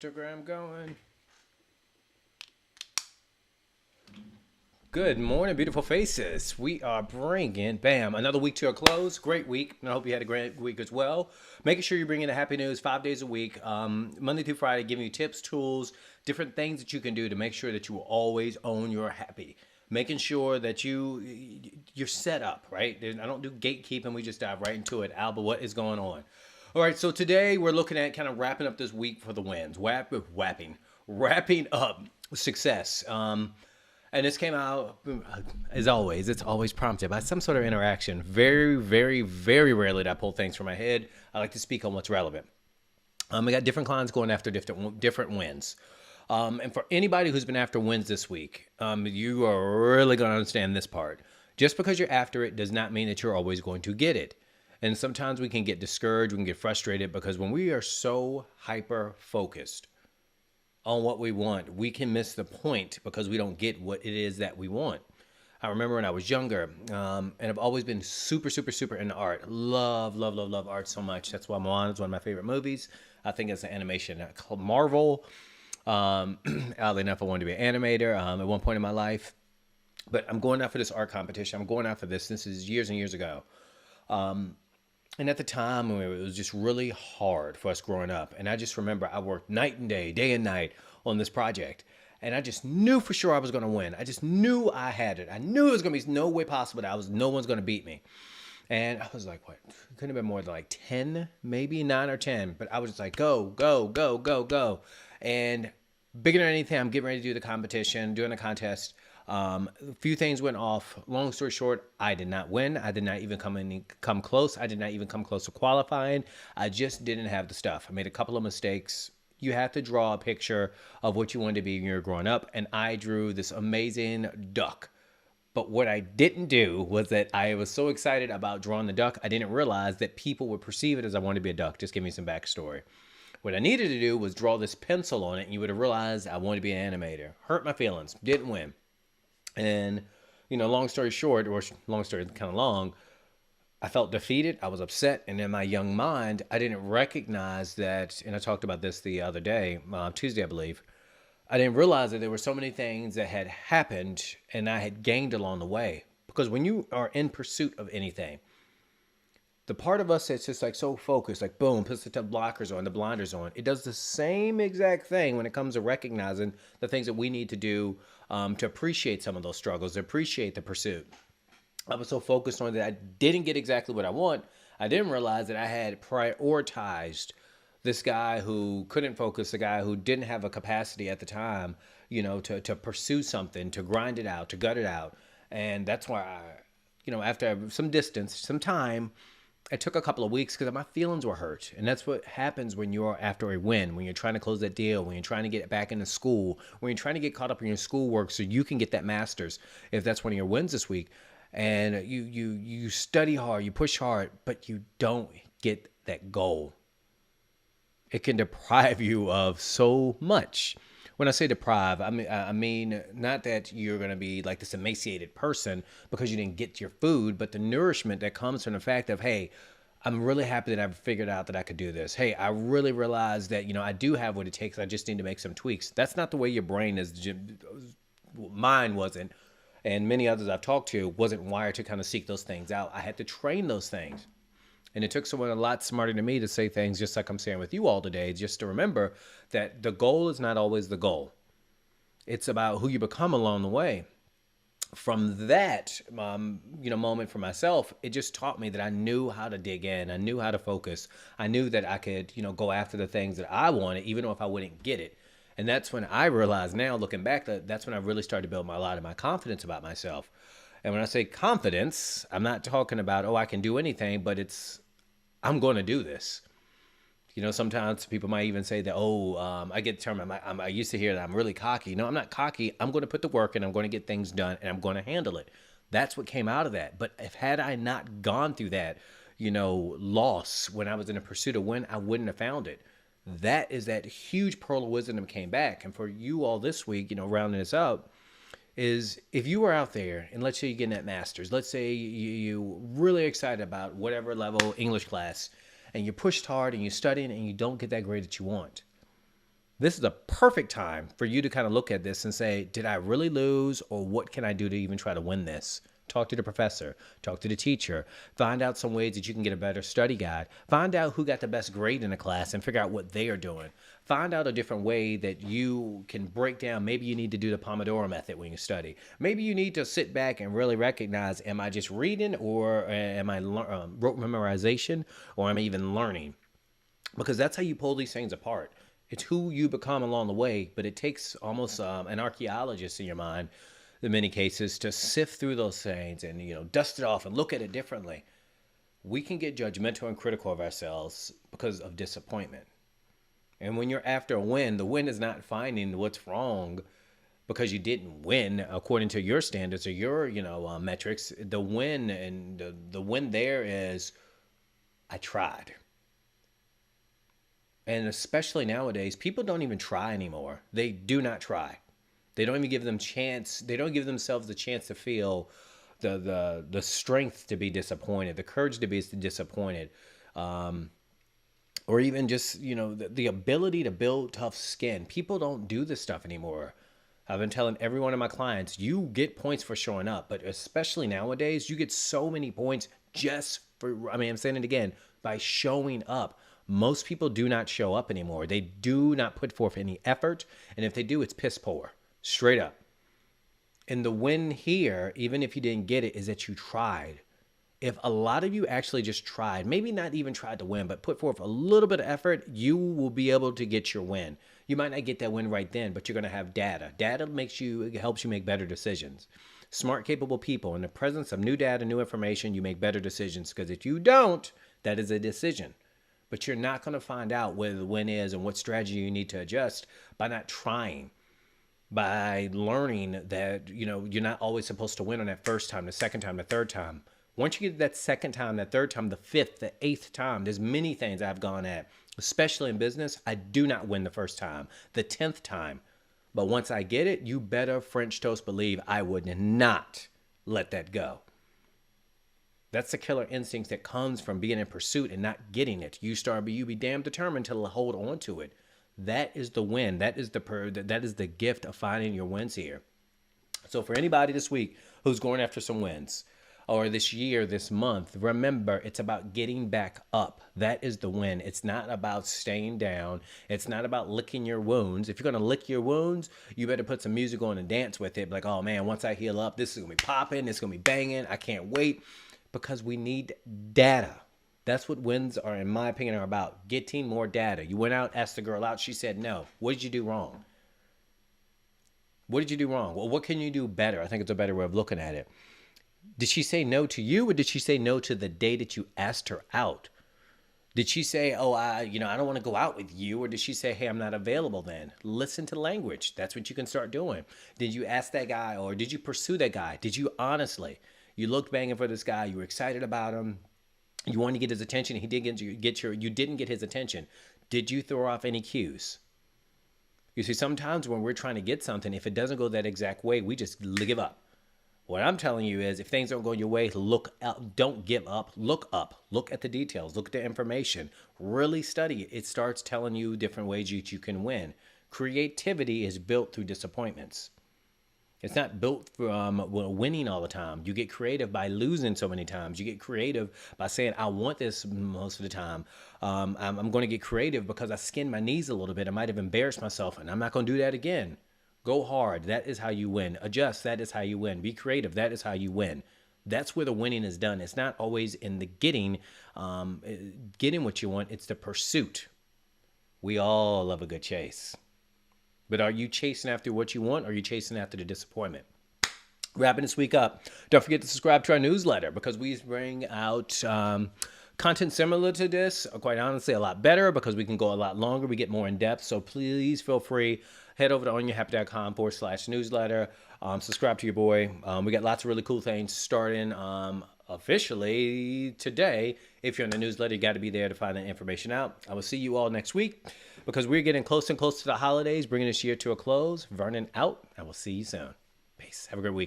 Instagram going. Good morning, beautiful faces. We are bringing, bam, another week to a close. Great week. I hope you had a great week as well. Making sure you're bringing the happy news 5 days a week, Monday through Friday, giving you tips, tools, different things that you can do to make sure that you will always own your happy. Making sure that you're set up, right? I don't do gatekeeping. We just dive right into it. Alba, what is going on? All right, so today we're looking at kind of wrapping up this week for the wins. Wrapping up success. And this came out, as always, it's always prompted by some sort of interaction. Very, very, very rarely do I pull things from my head. I like to speak on what's relevant. I got different clients going after different wins. And for anybody who's been after wins this week, you are really going to understand this part. Just because you're after it does not mean that you're always going to get it. And sometimes we can get discouraged, we can get frustrated because when we are so hyper focused on what we want, we can miss the point because we don't get what it is that we want. I remember when I was younger, and I've always been super, super, super into art. Love, love, love, love art so much. That's why Moana is one of my favorite movies. I think it's an animation called Marvel. Oddly enough, I wanted to be an animator at one point in my life. But I'm going out for this art competition. I'm going out for this. This is years and years ago. And at the time, it was just really hard for us growing up. And I just remember I worked night and day and night on this project. And I just knew for sure I was going to win. I just knew I had it. I knew it was going to be no way possible that no one's going to beat me. And I was like, what? It couldn't have been more than like 10, maybe 9 or 10. But I was just like, go, go, go, go, go. And bigger than anything, I'm getting ready to do the competition, doing the contest. A few things went off. Long story short, I did not win. I did not even come close. I did not even come close to qualifying. I just didn't have the stuff. I made a couple of mistakes. You have to draw a picture of what you wanted to be when you were growing up, and I drew this amazing duck. But what I didn't do was that I was so excited about drawing the duck, I didn't realize that people would perceive it as I wanted to be a duck. Just give me some backstory. What I needed to do was draw this pencil on it, and you would have realized I wanted to be an animator. Hurt my feelings. Didn't win. And, long story short, or long story kind of long, I felt defeated. I was upset. And in my young mind, I didn't recognize that. And I talked about this the other day, Tuesday, I believe. I didn't realize that there were so many things that had happened and I had gained along the way. Because when you are in pursuit of anything, the part of us that's just like so focused, like boom, puts the blockers on, the blinders on. It does the same exact thing when it comes to recognizing the things that we need to do to appreciate some of those struggles, to appreciate the pursuit. I was so focused on that I didn't get exactly what I want. I didn't realize that I had prioritized this guy who couldn't focus, the guy who didn't have a capacity at the time, to pursue something, to grind it out, to gut it out. And that's why after some distance, some time, it took a couple of weeks because my feelings were hurt. And that's what happens when you're after a win, when you're trying to close that deal, when you're trying to get back into school, when you're trying to get caught up in your schoolwork so you can get that master's, if that's one of your wins this week. And you study hard, you push hard, but you don't get that goal. It can deprive you of so much. When I say deprive, I mean not that you're going to be like this emaciated person because you didn't get your food, but the nourishment that comes from the fact of, hey, I'm really happy that I've figured out that I could do this. Hey, I really realized that, I do have what it takes. I just need to make some tweaks. That's not the way your brain is. Mine wasn't. And many others I've talked to wasn't wired to kind of seek those things out. I had to train those things. And it took someone a lot smarter than me to say things just like I'm saying with you all today, just to remember that the goal is not always the goal. It's about who you become along the way. From that, moment for myself, it just taught me that I knew how to dig in. I knew how to focus. I knew that I could, go after the things that I wanted, even though if I wouldn't get it. And that's when I realized now, looking back, that's when I really started to build a lot of my confidence about myself. And when I say confidence, I'm not talking about, I can do anything, but I'm going to do this. Sometimes people might even say that, I get the term, I used to hear that I'm really cocky. No, I'm not cocky. I'm going to put the work in, I'm going to get things done, and I'm going to handle it. That's what came out of that. But had I not gone through that, loss when I was in a pursuit of win, I wouldn't have found it. That is that huge pearl of wisdom that came back. And for you all this week, rounding this up, is if you were out there and let's say you're getting that master's, let's say you really excited about whatever level English class and you pushed hard and you're studying and you don't get that grade that you want. This is a perfect time for you to kind of look at this and say, did I really lose, or what can I do to even try to win this? Talk to the professor, talk to the teacher, find out some ways that you can get a better study guide, find out who got the best grade in the class and figure out what they are doing. Find out a different way that you can break down. Maybe you need to do the Pomodoro method when you study. Maybe you need to sit back and really recognize, am I just reading, or am I rote memorization, or am I even learning? Because that's how you pull these things apart. It's who you become along the way, but it takes almost an archaeologist in your mind, in many cases, to sift through those things and dust it off and look at it differently. We can get judgmental and critical of ourselves because of disappointment. And when you're after a win, the win is not finding what's wrong because you didn't win according to your standards or your metrics. The win, and the win there is, I tried. And especially nowadays, people don't even try anymore. They do not try. They don't even give them chance. They don't give themselves the chance to feel the strength to be disappointed, the courage to be disappointed, or even just the ability to build tough skin. People don't do this stuff anymore. I've been telling every one of my clients, you get points for showing up, but especially nowadays, you get so many points just for, I'm saying it again, by showing up. Most people do not show up anymore. They do not put forth any effort. And if they do, it's piss poor, straight up. And the win here, even if you didn't get it, is that you tried. If a lot of you actually just tried, maybe not even tried to win, but put forth a little bit of effort, you will be able to get your win. You might not get that win right then, but you're going to have data. Data helps you make better decisions. Smart, capable people, in the presence of new data, new information, you make better decisions. Because if you don't, that is a decision. But you're not going to find out where the win is and what strategy you need to adjust by not trying, by learning that, you're not always supposed to win on that first time, the second time, the third time. Once you get that second time, that third time, the fifth, the eighth time, there's many things I've gone at, especially in business. I do not win the first time, the 10th time. But once I get it, you better French toast believe I would not let that go. That's the killer instinct that comes from being in pursuit and not getting it. You be damn determined to hold on to it. That is the win. That is the gift of finding your wins here. So for anybody this week who's going after some wins, or this year, this month, remember, it's about getting back up. That is the win. It's not about staying down. It's not about licking your wounds. If you're going to lick your wounds, you better put some music on and dance with it. Like, oh man, once I heal up, this is going to be popping. It's going to be banging. I can't wait. Because we need data. That's what wins are, in my opinion, are about. Getting more data. You went out, asked the girl out. She said no. What did you do wrong? What did you do wrong? Well, what can you do better? I think it's a better way of looking at it. Did she say no to you, or did she say no to the day that you asked her out? Did she say, oh, I don't want to go out with you? Or did she say, hey, I'm not available then? Listen to language. That's what you can start doing. Did you ask that guy, or did you pursue that guy? Did you honestly? You looked banging for this guy. You were excited about him. You wanted to get his attention. He didn't you didn't get his attention. Did you throw off any cues? You see, sometimes when we're trying to get something, if it doesn't go that exact way, we just give up. What I'm telling you is, if things don't go your way, look out. Don't give up. Look up. Look at the details. Look at the information. Really study it. It starts telling you different ways you can win. Creativity is built through disappointments. It's not built from winning all the time. You get creative by losing so many times. You get creative by saying, I want this most of the time. I'm going to get creative because I skinned my knees a little bit. I might have embarrassed myself, and I'm not going to do that again. Go hard. That is how you win. Adjust. That is how you win. Be creative. That is how you win. That's where the winning is done. It's not always in the getting what you want. It's the pursuit. We all love a good chase. But are you chasing after what you want, or are you chasing after the disappointment? Wrapping this week up, don't forget to subscribe to our newsletter, because we bring out content similar to this, or quite honestly, a lot better, because we can go a lot longer. We get more in depth. So please feel free. Head over to onyourhappy.com/newsletter. Subscribe to your boy. We got lots of really cool things starting officially today. If you're in the newsletter, you got to be there to find that information out. I will see you all next week, because we're getting closer and closer to the holidays, bringing this year to a close. Vernon out. I will see you soon. Peace. Have a great week.